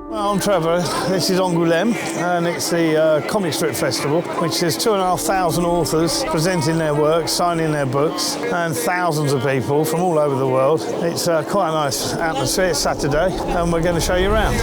Well, I'm Trevor. This is Angoulême, and it's the Comic Strip Festival, which is 2,500 authors presenting their works, signing their books, and thousands of people from all over the world. It's quite a nice atmosphere. It's Saturday, and we're going to show you around.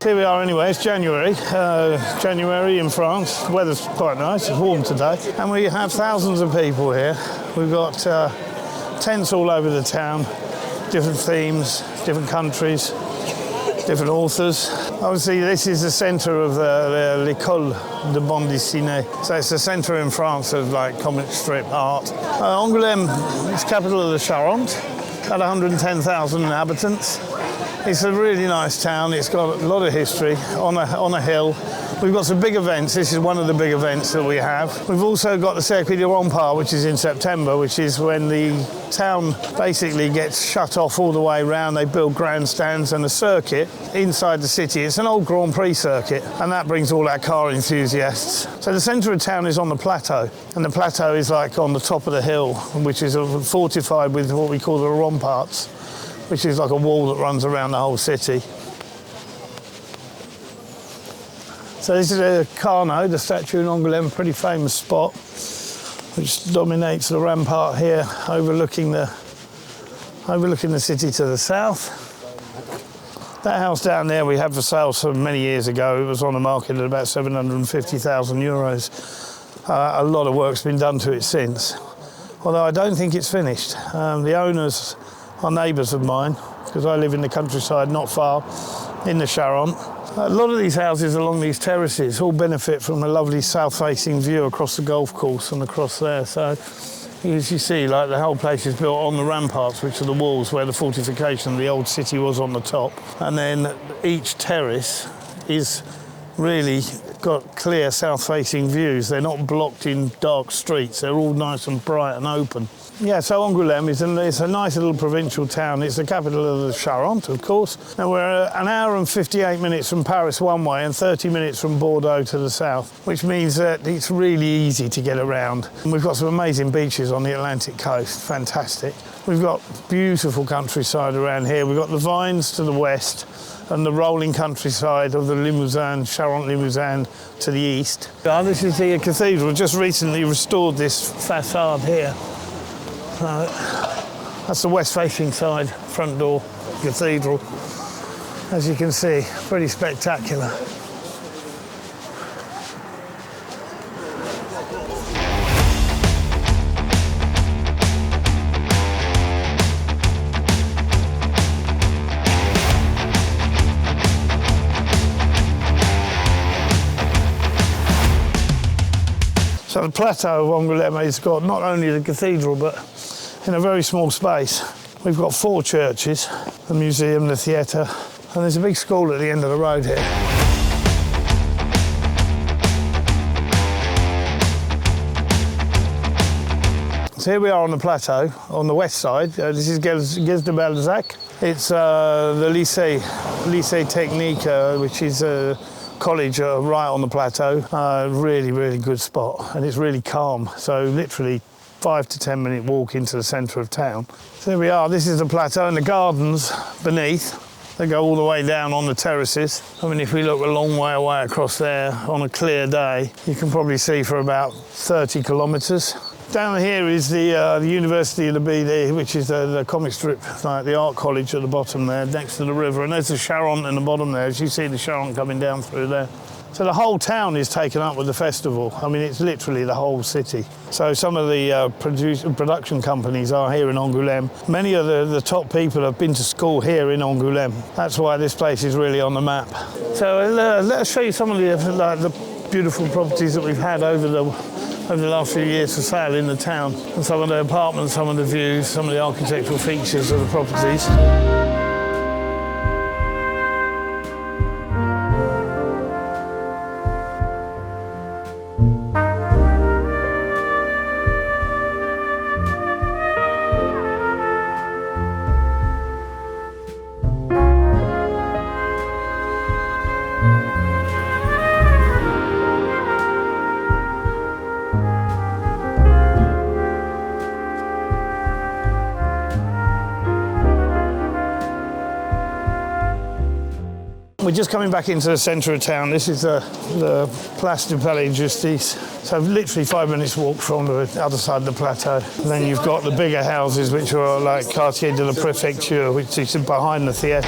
Here we are anyway, it's January. January in France. The weather's quite nice, it's warm today. And we have thousands of people here. We've got tents all over the town, different themes, different countries, different authors. Obviously this is the centre of l'école de bande dessinée. So it's the centre in France of like comic strip art. Angoulême is capital of the Charente, about 110,000 inhabitants. It's a really nice town. It's got a lot of history on a hill. We've got some big events. This is one of the big events that we have. We've also got the Circuit de Rempart, which is in September, which is when the town basically gets shut off all the way around. They build grandstands and a circuit inside the city. It's an old Grand Prix circuit, and that brings all our car enthusiasts. So the centre of town is on the plateau, and the plateau is like on the top of the hill, which is fortified with what we call the ramparts, which is like a wall that runs around the whole city. So this is a Carnot, the statue in Angoulême, a pretty famous spot, which dominates the rampart here, overlooking the city to the south. That house down there we had for sale some many years ago. It was on the market at about 750,000 euros. A lot of work's been done to it since, although I don't think it's finished. The owners are neighbours of mine, because I live in the countryside not far in the Charente. A lot of these houses along these terraces all benefit from a lovely south-facing view across the golf course and across there. So as you see, like the whole place is built on the ramparts, which are the walls where the fortification of the old city was on the top. And then each terrace is really got clear south-facing views. They're not blocked in dark streets. They're all nice and bright and open. Yeah, so Angoulême is a nice little provincial town. It's the capital of the Charente, of course. And we're an hour and 58 minutes from Paris one way and 30 minutes from Bordeaux to the south, which means that it's really easy to get around. And we've got some amazing beaches on the Atlantic coast, fantastic. We've got beautiful countryside around here. We've got the vines to the west and the rolling countryside of the Limousin, Charente-Limousin to the east. This is the cathedral. Just recently restored this facade here. That's the west-facing side, front door, cathedral. As you can see, pretty spectacular. So the plateau of Angoulême has got not only the cathedral, but in a very small space, we've got 4 churches, the museum, the theatre, and there's a big school at the end of the road here. So here we are on the plateau, on the west side. This is Guez de Balzac. It's the Lycée Technique, which is a college right on the plateau. Really, really good spot, and it's really calm. So literally 5 to 10 minute walk into the centre of town. So here we are, this is the plateau, and the gardens beneath, they go all the way down on the terraces. I mean, if we look a long way away across there on a clear day, you can probably see for about 30 kilometres. Down here is the University of the BD, which is the comic strip, like the art college at the bottom there, next to the river, and there's the Charente in the bottom there, as you see the Charente coming down through there. So the whole town is taken up with the festival. I mean, it's literally the whole city. So some of the production companies are here in Angoulême. Many of the top people have been to school here in Angoulême. That's why this place is really on the map. So let us show you some of the beautiful properties that we've had over the last few years for sale in the town. And some of the apartments, some of the views, some of the architectural features of the properties. We're just coming back into the centre of town. This is the Place du Palais de Justice. So literally 5 minutes walk from the other side of the plateau. And then you've got the bigger houses, which are like Quartier de la Préfecture, which is behind the theatre.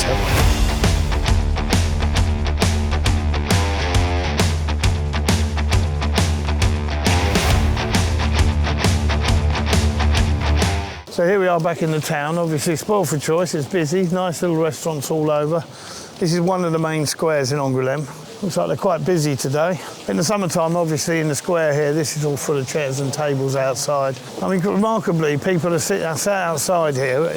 So here we are back in the town, obviously spoiled for choice, it's busy, nice little restaurants all over. This is one of the main squares in Angoulême. Looks like they're quite busy today. In the summertime, obviously, in the square here, this is all full of chairs and tables outside. I mean, remarkably, people are sat outside here,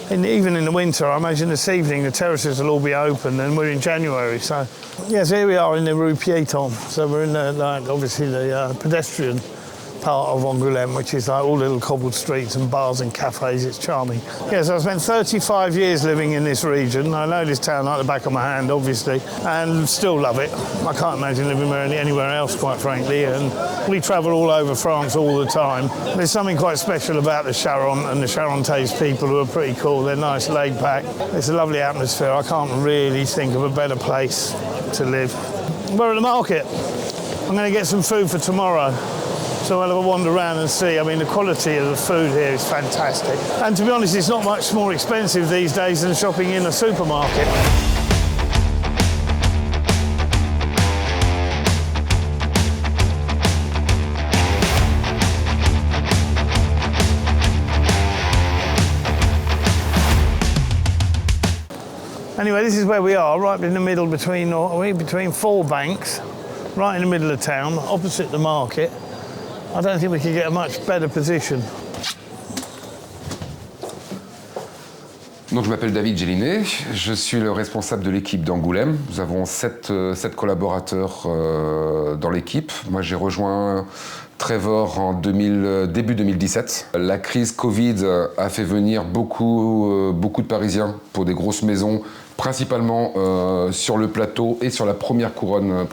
even in the winter. I imagine this evening the terraces will all be open, and we're in January, so... Yes, here we are in the Rue Piéton. So we're in obviously the pedestrian part of Angoulême, which is like all little cobbled streets and bars and cafes. It's charming. Yes, I spent 35 years living in this region. I know this town like the back of my hand, obviously, and still love it. I can't imagine living anywhere else, quite frankly, and we travel all over France all the time. There's something quite special about the Charente and the Charentese people who are pretty cool. They're nice, laid back. It's a lovely atmosphere. I can't really think of a better place to live. We're at the market. I'm going to get some food for tomorrow. So I'll have a wander around and see. I mean, the quality of the food here is fantastic. And to be honest, it's not much more expensive these days than shopping in a supermarket. Anyway, this is where we are, right in the middle between four banks, right in the middle of town, opposite the market. I don't think we could get a much better position. Donc, je m'appelle David Gelinet, je suis le responsable de l'équipe d'Angoulême. Nous avons 7 collaborateurs dans l'équipe. Moi, j'ai rejoint Trevor en début 2017. La crise Covid a fait venir beaucoup de Parisiens pour des grosses maisons, principalement sur le plateau et sur la première couronne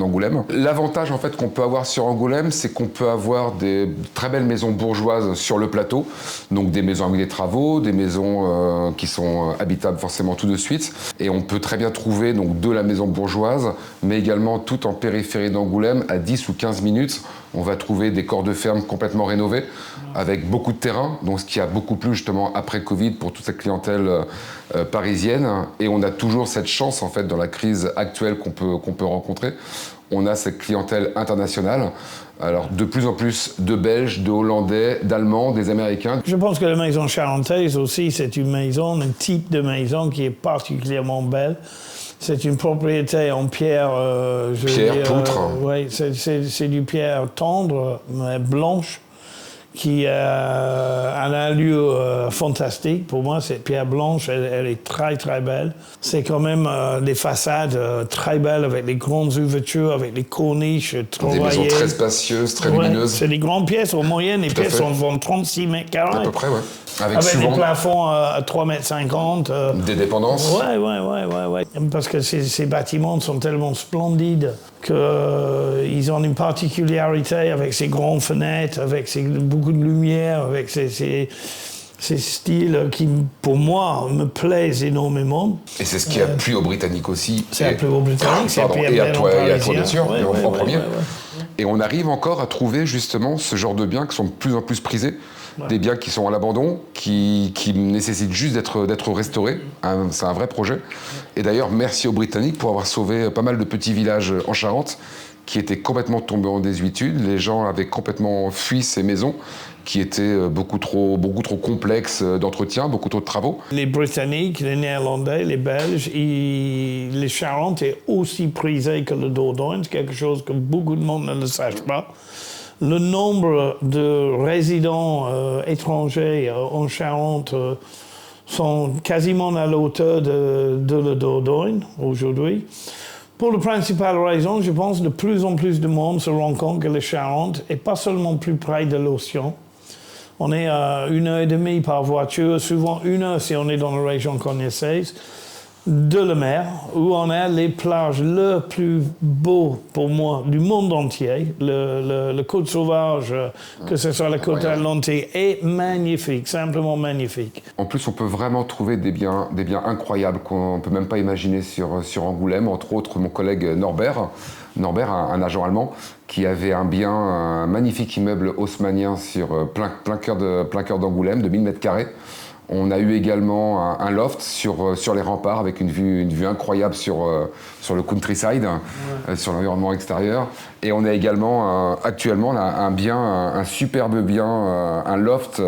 d'Angoulême. L'avantage en fait qu'on peut avoir sur Angoulême, c'est qu'on peut avoir des très belles maisons bourgeoises sur le plateau, donc des maisons avec des travaux, des maisons qui sont habitables forcément tout de suite, et on peut très bien trouver donc de la maison bourgeoise, mais également tout en périphérie d'Angoulême, à 10 ou 15 minutes, on va trouver des corps de ferme complètement rénovés, avec beaucoup de terrain, donc ce qui a beaucoup plu justement après Covid pour toute cette clientèle parisienne. Et on a toujours cette chance en fait dans la crise actuelle qu'on peut rencontrer. On a cette clientèle internationale, alors de plus en plus de Belges, de Hollandais, d'Allemands, des Américains. Je pense que la maison charentaise aussi, c'est une maison, un type de maison qui est particulièrement belle. C'est une propriété en pierre... poutre. Oui, c'est du pierre tendre, mais blanche, qui a un allure fantastique. Pour moi, cette pierre blanche, elle est très très belle. C'est quand même des façades très belles, avec les grandes ouvertures, avec les corniches travaillées. Des maisons très spacieuses, très lumineuses. C'est des grandes pièces. En moyenne, les pièces font 36 mètres carrés. À peu près, oui. Avec souvent des plafonds à 3,50 m. Des dépendances. Ouais. Parce que ces bâtiments sont tellement splendides qu'ils ont une particularité avec ces grandes fenêtres, avec beaucoup de lumière, avec ces styles qui, pour moi, me plaisent énormément. Et c'est ce qui a plu aux Britanniques aussi. C'est a plu aux Britanniques, c'est et à toi bien sûr, en premier. Et on arrive encore à trouver justement ce genre de biens qui sont de plus en plus prisés. Des biens qui sont à l'abandon, qui nécessitent juste d'être restaurés. C'est un vrai projet. Et d'ailleurs, merci aux Britanniques pour avoir sauvé pas mal de petits villages en Charente qui étaient complètement tombés en désuétude. Les gens avaient complètement fui ces maisons qui étaient beaucoup trop complexes d'entretien, beaucoup trop de travaux. Les Britanniques, les Néerlandais, les Belges, les Charentes est aussi prisé que le Dordogne. C'est quelque chose que beaucoup de monde ne sache pas. Le nombre de résidents étrangers en Charente sont quasiment à la hauteur de la Dordogne aujourd'hui. Pour la principale raison, je pense que de plus en plus de monde se rend compte que la Charente n'est pas seulement plus près de l'océan. On est à 1h30 par voiture, souvent 1 heure si on est dans la région caennaise. de la mer, où on a les plages le plus beau pour moi du monde entier. Le côte sauvage, que ce soit la côte atlantique, est magnifique, simplement magnifique. En plus, on peut vraiment trouver des biens incroyables qu'on ne peut même pas imaginer sur Angoulême. Entre autres, mon collègue Norbert, un agent allemand, qui avait un magnifique immeuble haussmannien sur plein cœur d'Angoulême, de 1000 mètres carrés. On a eu également un loft sur les remparts avec une vue incroyable sur le countryside, sur l'environnement extérieur. Et on a également actuellement un superbe bien, un loft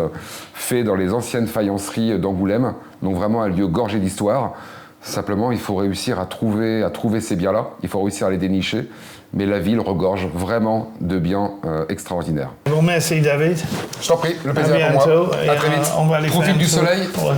fait dans les anciennes faïenceries d'Angoulême. Donc vraiment un lieu gorgé d'histoire. Simplement, il faut réussir à trouver ces biens-là. Il faut réussir à les dénicher. Mais la ville regorge vraiment de biens extraordinaires. Bon, merci David. Je t'en prie, le plaisir est pour moi. À très vite. On va aller Profite du soleil. Ouais.